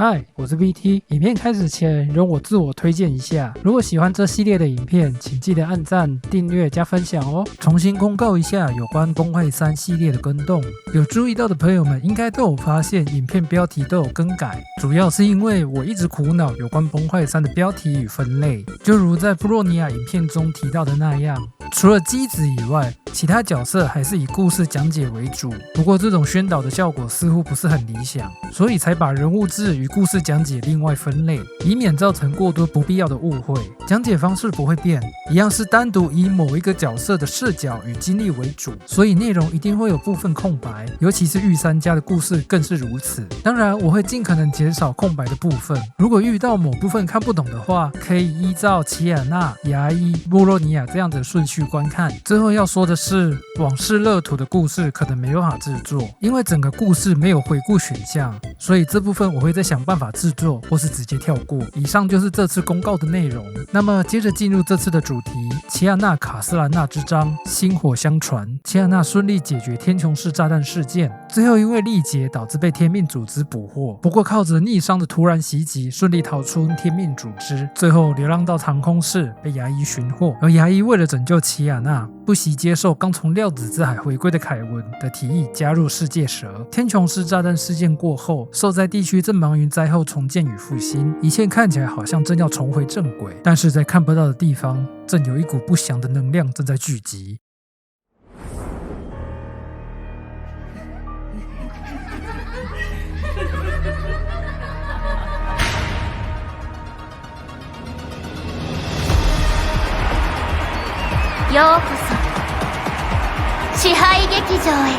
嗨，我是 VT。影片开始前，容我自我推荐一下，如果喜欢这系列的影片，请记得按赞、订阅加分享哦。重新公告一下有关崩坏3系列的更动，有注意到的朋友们应该都有发现，影片标题都有更改，主要是因为我一直苦恼有关崩坏3的标题与分类，就如在布洛尼亚影片中提到的那样，除了机子以外，其他角色还是以故事讲解为主。不过这种宣导的效果似乎不是很理想，所以才把人物志与故事讲解另外分类，以免造成过多不必要的误会。讲解方式不会变，一样是单独以某一个角色的视角与经历为主，所以内容一定会有部分空白，尤其是御三家的故事更是如此。当然，我会尽可能减少空白的部分。如果遇到某部分看不懂的话，可以依照奇亚娜、牙医、波洛尼亚这样的顺序观看。最后要说的是，往事乐土的故事可能没办法制作，因为整个故事没有回顾选项，所以这部分我会再想办法制作，或是直接跳过。以上就是这次公告的内容。那么接着进入这次的主题：奇亚娜卡斯兰娜之章，薪火相传。奇亚娜顺利解决天穹市炸弹事件，最后因为力竭导致被天命组织捕获，不过靠着逆商的突然袭击，顺利逃出天命组织，最后流浪到长空市，被牙医寻获。而牙医为了拯救奇亚娜，不惜接受刚从料子之海回归的凯文的提议，加入世界蛇。天穹市炸弹事件过后，受灾地区正忙于灾后重建与复兴，一切看起来好像正要重回正轨，但是在看不到的地方，正有一股不祥的能量正在聚集。ようこそ支配劇場へ。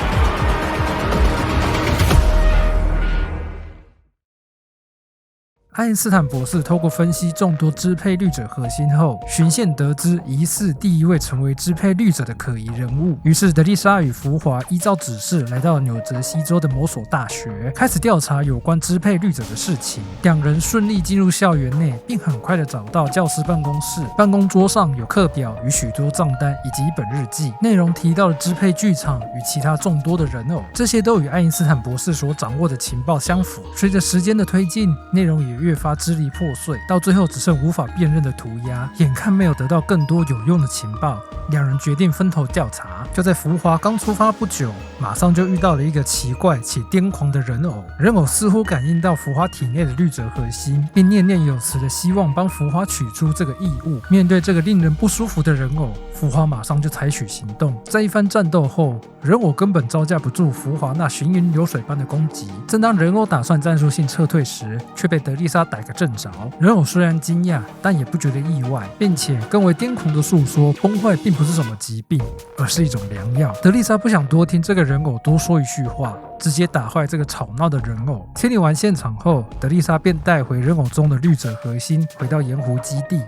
爱因斯坦博士透过分析众多支配律者核心后，循线得知疑似第一位成为支配律者的可疑人物。于是德丽莎与福华依照指示来到纽泽西州的某所大学，开始调查有关支配律者的事情。两人顺利进入校园内，并很快的找到教师办公室。办公桌上有课表与许多账单，以及一本日记，内容提到了支配剧场与其他众多的人偶，这些都与爱因斯坦博士所掌握的情报相符。随着时间的推进，内容也越发支离破碎，到最后只剩无法辨认的涂鸦。眼看没有得到更多有用的情报，两人决定分头调查。就在福华刚出发不久，马上就遇到了一个奇怪且癫狂的人偶。人偶似乎感应到福华体内的律者核心，并念念有词的希望帮福华取出这个异物。面对这个令人不舒服的人偶，福华马上就采取行动。在一番战斗后，人偶根本招架不住福华那行云流水般的攻击。正当人偶打算战术性撤退时，却被德丽莎逮个正着。人偶虽然惊讶，但也不觉得意外，并且更为癫狂的诉说，崩坏并不是什么疾病，而是一种良药。德丽莎不想多听这个人偶多说一句话，直接打坏这个吵闹的人偶。清理完现场后，德丽莎便带回人偶中的律者核心，回到盐湖基地。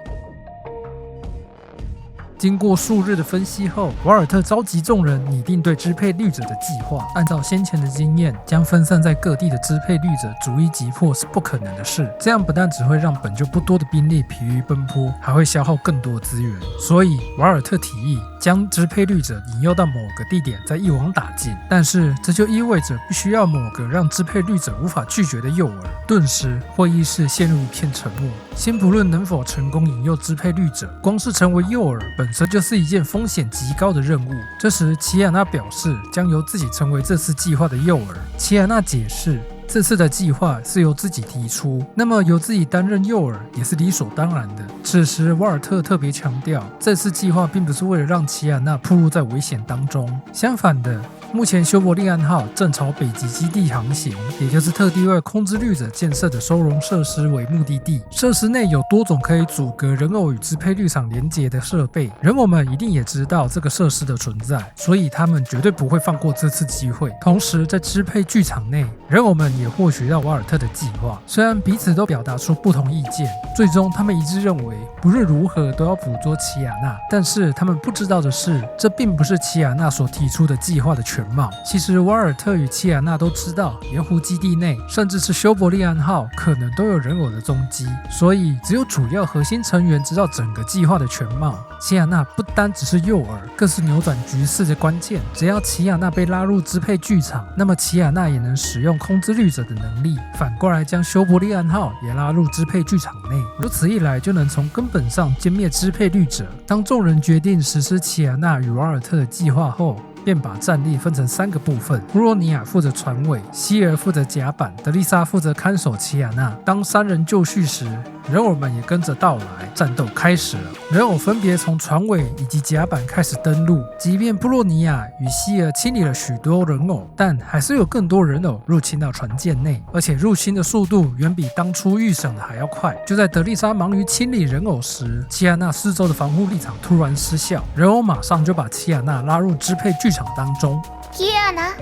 经过数日的分析后，瓦尔特召集众人拟定对支配律者的计划。按照先前的经验，将分散在各地的支配律者逐一击破是不可能的事。这样不但只会让本就不多的兵力疲于奔波，还会消耗更多的资源。所以瓦尔特提议将支配律者引诱到某个地点，再一网打尽。但是这就意味着必须要某个让支配律者无法拒绝的诱饵。顿时会议室陷入一片沉默。先不论能否成功引诱支配律者，光是成为诱饵本身就是一件风险极高的任务。这时奇亚娜表示将由自己成为这次计划的诱饵。奇亚娜解释这次的计划是由自己提出，那么由自己担任诱饵也是理所当然的。此时瓦尔特特别强调，这次计划并不是为了让奇亚娜暴露在危险当中，相反的，目前休伯利安号正朝北极基地航行，也就是特地为空之律者建设的收容设施为目的地。设施内有多种可以阻隔人偶与支配律场连接的设备，人偶们一定也知道这个设施的存在，所以他们绝对不会放过这次机会。同时在支配剧场内，人偶们也获取到瓦尔特的计划，虽然彼此都表达出不同意见，最终他们一致认为不论如何都要捕捉奇亚娜。但是他们不知道的是，这并不是奇亚娜所提出的计划的全貌。其实瓦尔特与奇亚娜都知道盐湖基地内甚至是休伯利安号可能都有人偶的踪迹，所以只有主要核心成员知道整个计划的全貌。奇亚娜不单只是诱饵，更是扭转局势的关键。只要奇亚娜被拉入支配剧场，那么奇亚娜也能使用空之律律者的能力，反过来将修伯利安号也拉入支配剧场内。如此一来，就能从根本上歼灭支配律者。当众人决定实施齐亚娜与瓦尔特的计划后，便把战力分成3个部分，布洛尼亚负责船尾，希尔负责甲板，德丽莎负责看守齐亚娜。当3人就绪时，人偶们也跟着到来，战斗开始了。人偶分别从船尾以及甲板开始登陆，即便布洛尼亚与希尔清理了许多人偶，但还是有更多人偶入侵到船舰内，而且入侵的速度远比当初预想的还要快。就在德丽莎忙于清理人偶时，齐亚娜四周的防护立场突然失效，人偶马上就把齐亚娜拉入支配剧场当中。キアナ、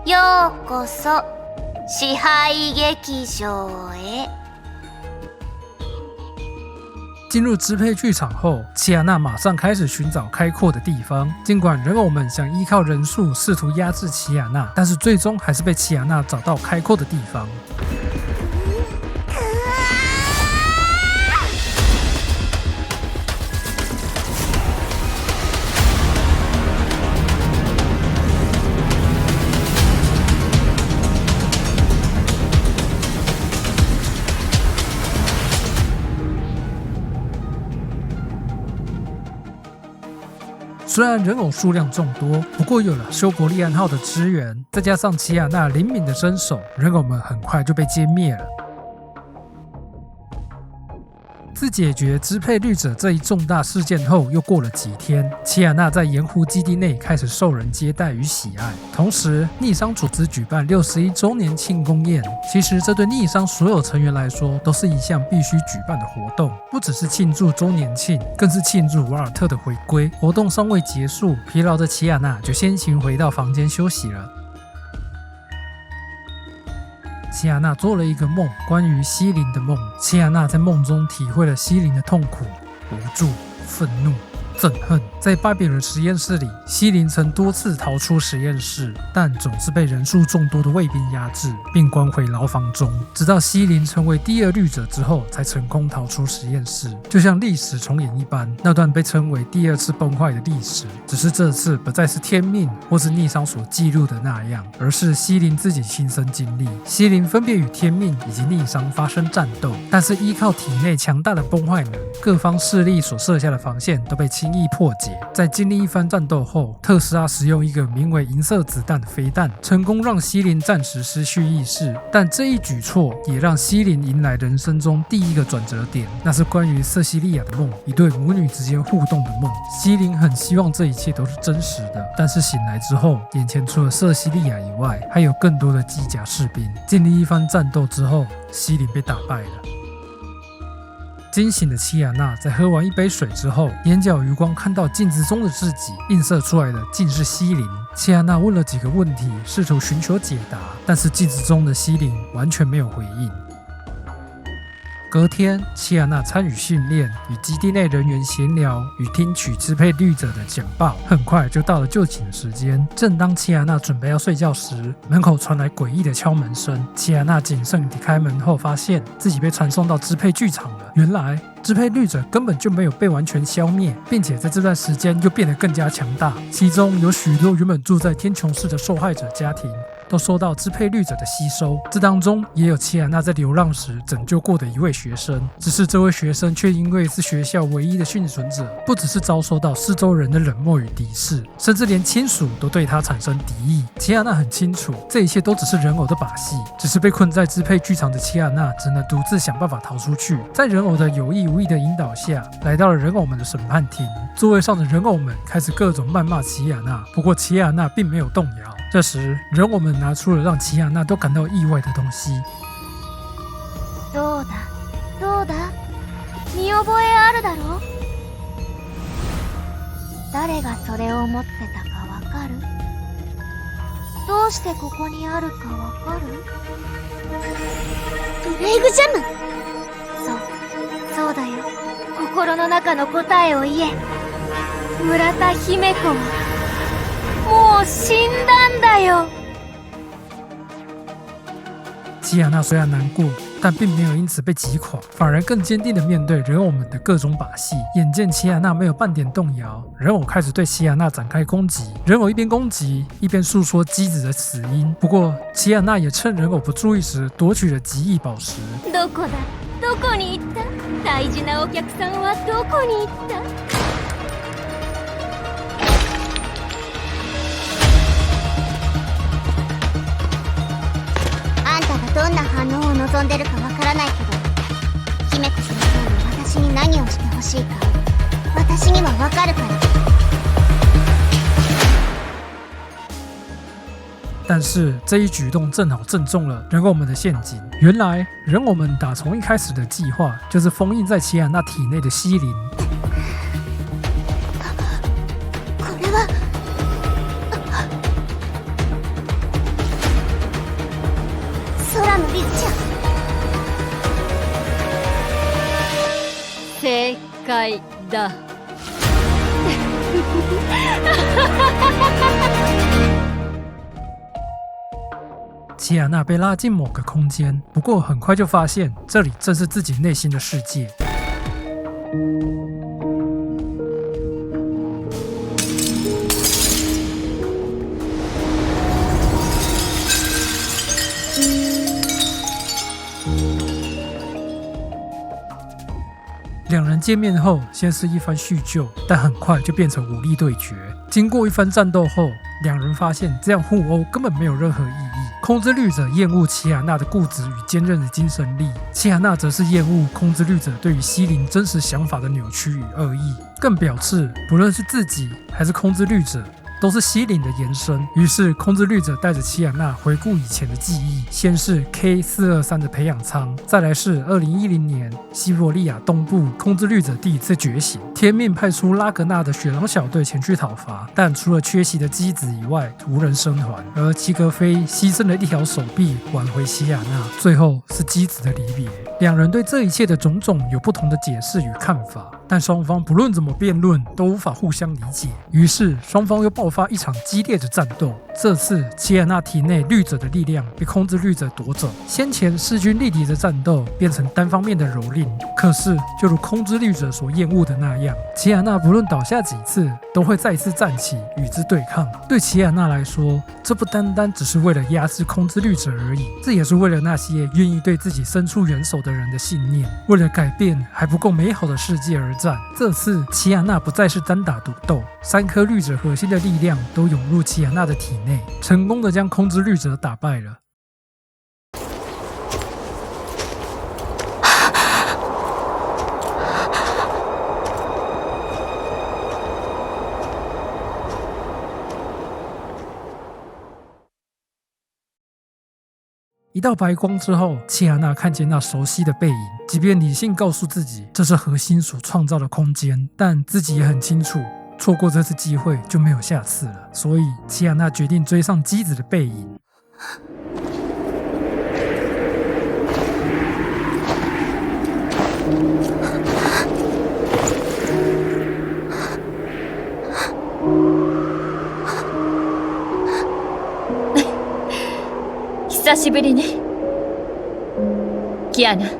ようこそ支配劇場へ。进入支配剧场后，齐亚娜马上开始寻找开阔的地方。尽管人偶们想依靠人数试图压制齐亚娜，但是最终还是被齐亚娜找到开阔的地方。虽然人偶数量众多，不过有了修伯利安号的支援，再加上齐亚娜灵敏的身手，人偶们很快就被歼灭了。自解决支配律者这一重大事件后，又过了几天，齐亚娜在盐湖基地内开始受人接待与喜爱。同时，逆商组织举办61周年庆功宴。其实，这对逆商所有成员来说都是一项必须举办的活动，不只是庆祝周年庆，更是庆祝瓦尔特的回归。活动尚未结束，疲劳的齐亚娜就先行回到房间休息了。齐亚娜做了一个梦，关于西林的梦。齐亚娜在梦中体会了西林的痛苦、无助、愤怒、憎恨。在巴比伦实验室里，西林曾多次逃出实验室，但总是被人数众多的卫兵压制，并关回牢房中。直到西林成为第2律者之后，才成功逃出实验室。就像历史重演一般，那段被称为第2次崩坏的历史，只是这次不再是天命或是逆商所记录的那样，而是西林自己亲身经历。西林分别与天命以及逆商发生战斗，但是依靠体内强大的崩坏能，各方势力所设下的防线都被轻易破解。在经历一番战斗后，特斯拉使用一个名为银色子弹的飞弹，成功让西林暂时失去意识。但这一举措也让西林迎来人生中第一个转折点，那是关于瑟西利亚的梦，一对母女之间互动的梦。西林很希望这一切都是真实的，但是醒来之后，眼前除了瑟西利亚以外，还有更多的机甲士兵。经历一番战斗之后，西林被打败了。惊醒的齐亚娜在喝完一杯水之后，眼角余光看到镜子中的自己，映射出来的竟是西林。齐亚娜问了几个问题，试图寻求解答，但是镜子中的西林完全没有回应。隔天，齐亚娜参与训练，与基地内人员闲聊，与听取支配律者的简报。很快就到了就寝时间。正当齐亚娜准备要睡觉时，门口传来诡异的敲门声。齐亚娜谨慎地开门后，发现自己被传送到支配剧场了。原来支配律者根本就没有被完全消灭，并且在这段时间又变得更加强大。其中有许多原本住在天穹市的受害者家庭都受到支配律者的吸收，这当中也有齐亚娜在流浪时拯救过的一位学生，只是这位学生却因为是学校唯一的幸存者，不只是遭受到四周人的冷漠与敌视，甚至连亲属都对他产生敌意。齐亚娜很清楚，这一切都只是人偶的把戏，只是被困在支配剧场的齐亚娜只能独自想办法逃出去。在人偶的有意无意的引导下，来到了人偶们的审判庭。座位上的人偶们开始各种谩骂齐亚娜，不过齐亚娜并没有动摇。这时，人偶们拿出了让齐亚娜都感到意外的东西。どうだどうだ、見覚えあるだろ。誰がそれを持ってたかわかる？どうしてここにあるかわかる？ブレイブジャム。そうだよ。心の中の答えを言え。村田姫子はもう死んだんだよ。齐亚娜虽然难过，但并没有因此被击垮，反而更坚定地面对人偶们的各种把戏。眼见奇亚娜没有半点动摇，人偶开始对奇亚娜展开攻击。人偶一边攻击，一边诉说姬子的死因。不过奇亚娜也趁人偶不注意时夺取了极意宝石。どこだ？どこに行った？大事なお客さんはどこに行った？あんたがどんな反応を望んでるかわからないけど、姫子先生は私に何をしてほしいか、私にはわかるから。但是这一举动正好正中了人偶们的陷阱。原来人偶们打从一开始的计划就是封印在奇亚娜体内的西灵。これは空のリズちゃん。正解だ。奇亚娜被拉进某个空间，不过很快就发现这里正是自己内心的世界。两人见面后，先是一番叙旧，但很快就变成武力对决。经过一番战斗后，两人发现这样互殴根本没有任何意义。空之律者厌恶奇亚娜的固执与坚韧的精神力，奇亚娜则是厌恶空之律者对于西灵真实想法的扭曲与恶意，更表示不论是自己还是空之律者都是西灵的延伸。于是空之律者带着奇亚娜回顾以前的记忆，先是 K423 的培养舱，再来是2010年西伯利亚东部空之律者第一次觉醒，天命派出拉格纳的雪狼小队前去讨伐，但除了缺席的姬子以外无人生还，而齐格飞牺牲了一条手臂挽回奇亚娜，最后是姬子的离别。两人对这一切的种种有不同的解释与看法，但双方不论怎么辩论都无法互相理解，于是双方又爆发一场激烈的战斗。这次奇亚娜体内律者的力量被空之律者夺走，先前势均力敌的战斗变成单方面的蹂躏。可是就如空之律者所厌恶的那样，奇亚娜不论倒下几次都会再次站起与之对抗。对奇亚娜来说，这不单单只是为了压制空之律者而已，这也是为了那些愿意对自己伸出援手的人的信念，为了改变还不够美好的世界而战。这次奇亚娜不再是单打独斗，3颗律者核心的力量都涌入奇亚娜的体内，成功的将空之律者打败了。一道白光之后，奇亚娜看见那熟悉的背影。即便理性告诉自己这是核心所创造的空间，但自己也很清楚，错过这次机会就没有下次了。所以奇亚娜决定追上姬子的背影。久しぶりね、キアナ。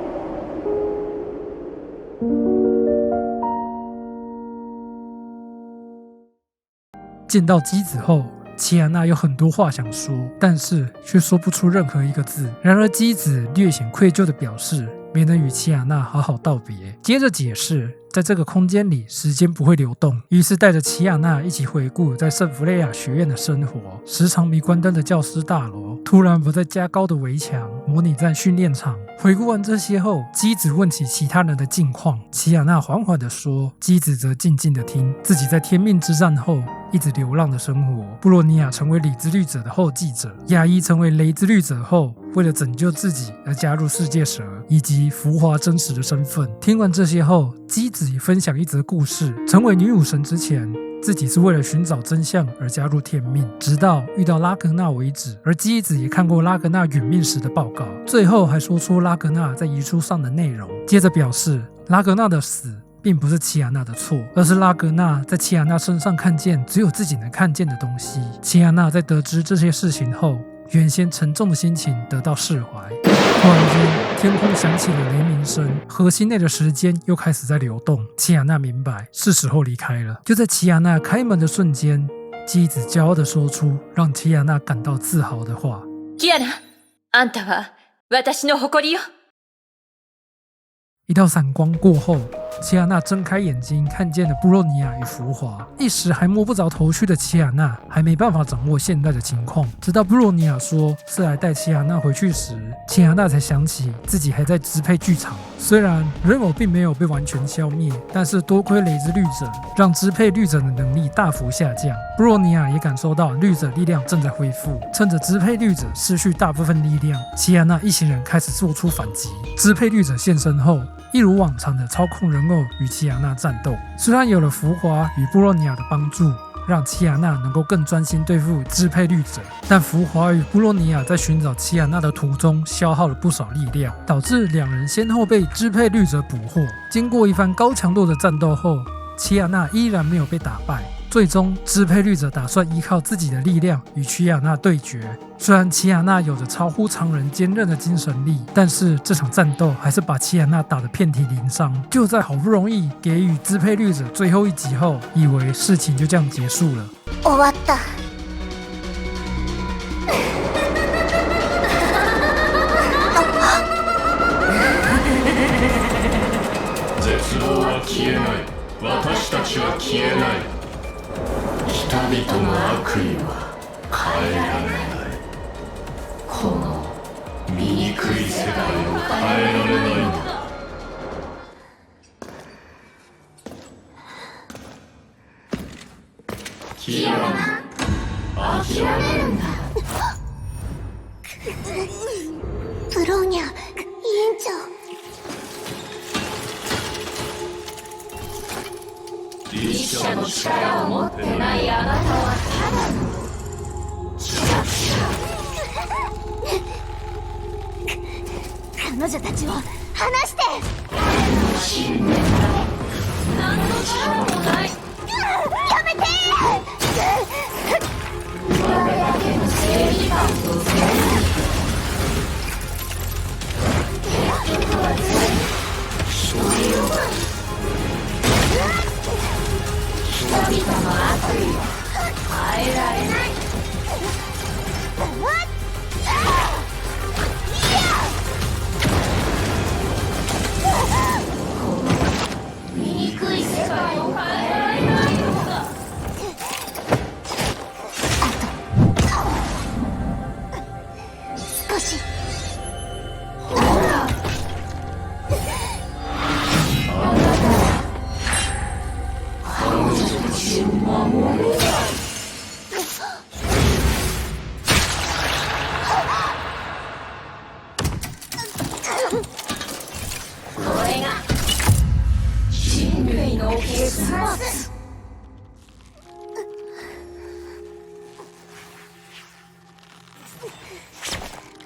见到姬子后，奇亚娜有很多话想说，但是却说不出任何一个字。然而姬子略显愧疚地表示没能与奇亚娜好好道别，接着解释在这个空间里时间不会流动，于是带着奇亚娜一起回顾在圣弗雷亚学院的生活，时常迷关灯的教师大楼，突然不再加高的围墙，模拟战训练场。回顾完这些后，姬子问起其他人的近况，奇亚娜缓缓地说，姬子则静静地听自己在天命之战后一直流浪的生活。布洛尼亚成为理之律者的后继者，亚伊成为雷之律者后为了拯救自己而加入世界蛇，以及浮华真实的身份。听完这些后，姬子也分享一则故事，成为女武神之前自己是为了寻找真相而加入天命，直到遇到拉格纳为止。而姬子也看过拉格纳殒命时的报告，最后还说出拉格纳在遗书上的内容，接着表示拉格纳的死并不是奇亚娜的错，而是拉格纳在奇亚娜身上看见只有自己能看见的东西。奇亚娜在得知这些事情后，原先沉重的心情得到释怀。突然间，天空响起了雷鸣声，核心内的时间又开始在流动。齐亚娜明白是时候离开了。就在齐亚娜开门的瞬间，姬子骄傲地说出让齐亚娜感到自豪的话：“キアナ、あんたは私の誇りよ。”一道闪光过后，齐亚娜睁开眼睛，看见了布洛尼亚与福华。一时还摸不着头绪的齐亚娜还没办法掌握现在的情况，直到布洛尼亚说是来带齐亚娜回去时，齐亚娜才想起自己还在支配剧场。虽然人偶并没有被完全消灭，但是多亏雷之律者，让支配律者的能力大幅下降。布洛尼亚也感受到律者力量正在恢复，趁着支配律者失去大部分力量，齐亚娜一行人开始做出反击。支配律者现身后，一如往常的操控人偶与齐亚娜战斗。虽然有了福华与布洛尼亚的帮助，让齐亚娜能够更专心对付支配律者，但福华与布洛尼亚在寻找齐亚娜的途中消耗了不少力量，导致两人先后被支配律者捕获。经过一番高强度的战斗后，齐亚娜依然没有被打败。最终，支配律者打算依靠自己的力量与齐亚娜对决。虽然齐亚娜有着超乎常人坚韧的精神力，但是这场战斗还是把齐亚娜打得遍体鳞伤。就在好不容易给予支配律者最后一击后，以为事情就这样结束了。終わった。絶望は消えない。私たちは消えない。人々の悪意は変えられない。この醜い世界を変えられないんだ。キアナ、諦めるんだ。ブローニャ委員長。律者の力を持ってないあなたはただの弱者。彼女たちを離して。誰の信念だ。何の力もない。やめて。我だけの正義感と正義。結局は全部所有。人々の悪意は変えられない。この醜い世界を変えられないのだ。少し。ほら、あなたは彼女たちを守る。これが人類の結末。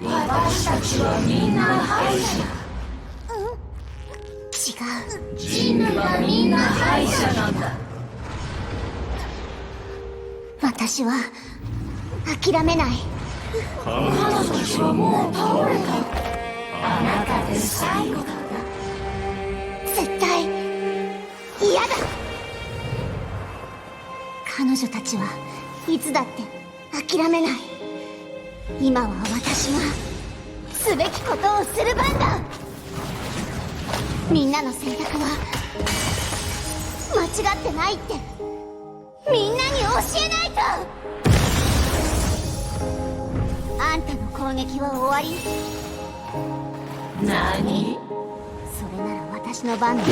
私たちはみんな敗者。違う。人類はみんな敗者なんだ。私は諦めない。彼女たちはもう倒れた。あなたで最後だ。絶対嫌だ。彼女たちはいつだって諦めない。今は私がすべきことをする番だ。みんなの選択は間違ってないってみんなに教えないと。あんたの攻撃は終わり。何？それなら私の番だ。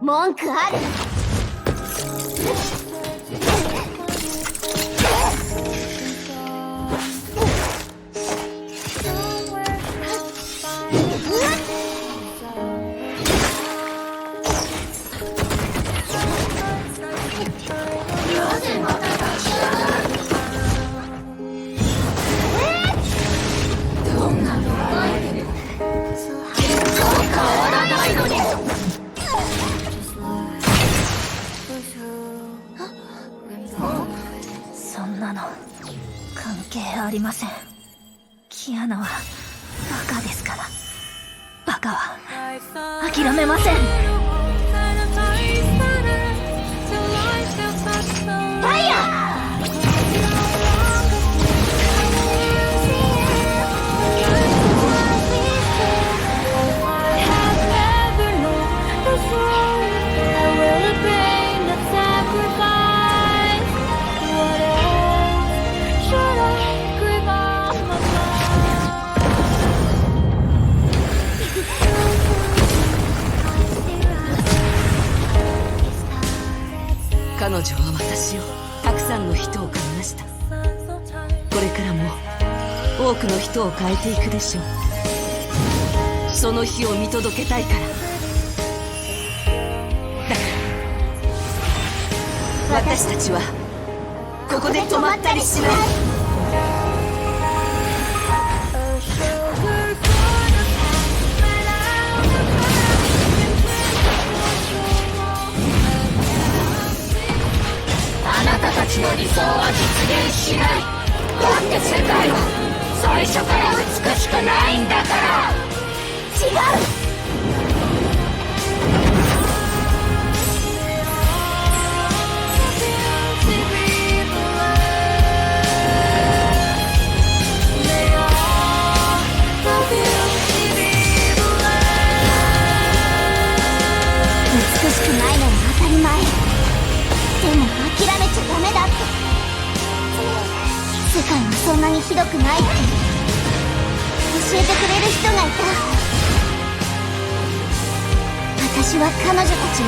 文句ある？なぜまた立ち上がる？どんなにあえても結果は変わらないのに。そんなの関係ありません。キアナはバカですから。バカは諦めません。ファイヤー！彼女は私をたくさんの人を変えました。これからも多くの人を変えていくでしょう。その日を見届けたいから。だから私たちはここで止まったりしない。あなたたちの理想は実現しない。だって世界は最初から美しくないんだから。違う。美しくないのは当たり前。でも諦めちゃダメだって。世界はそんなにひどくないって教えてくれる人がいた。私は彼女たちを、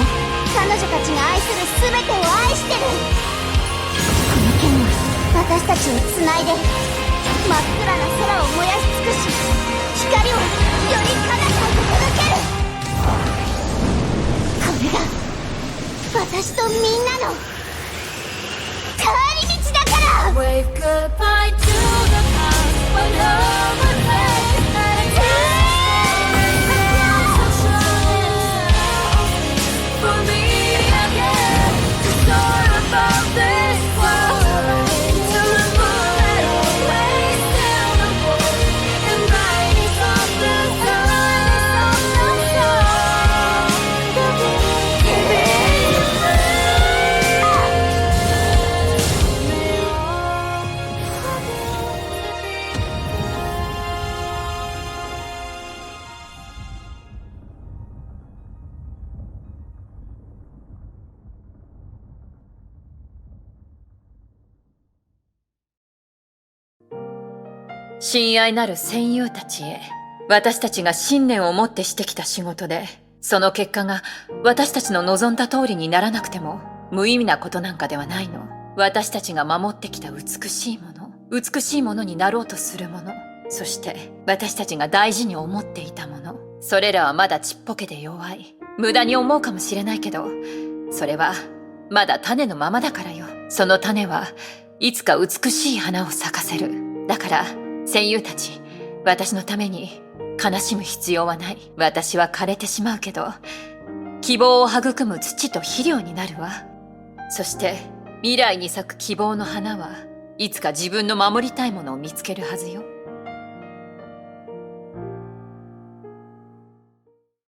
彼女たちが愛する全てを愛してる。この剣は私たちをつないで真っ暗な空を燃やし尽くし、光をより彼方へ届ける。これが私とみんなの帰り道だから。 Wave goodbye to the past, but love and faith and for me again to soar above this world, to remove it away, still the void and brightness of the sun,「親愛なる戦友たちへ、私たちが信念を持ってしてきた仕事で、その結果が私たちの望んだ通りにならなくても無意味なことなんかではないの。私たちが守ってきた美しいもの、美しいものになろうとするもの、そして私たちが大事に思っていたもの、それらはまだちっぽけで弱い。無駄に思うかもしれないけど、それはまだ種のままだからよ。その種はいつか美しい花を咲かせる。だから戦友たち、私のために悲しむ必要はない。私は枯れてしまうけど、希望を育む土と肥料になるわ。そして未来に咲く希望の花はいつか自分の守りたいものを見つけるはずよ。